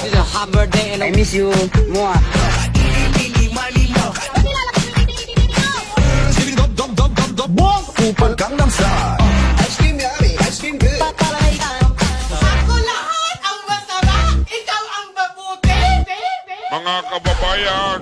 Happy birthday and I miss you. Mwah. Upang Gangnam Style. Ice cream yummy, ice cream good. Ako lahat ang masarap, ikaw ang mabuti. Mga kababayan,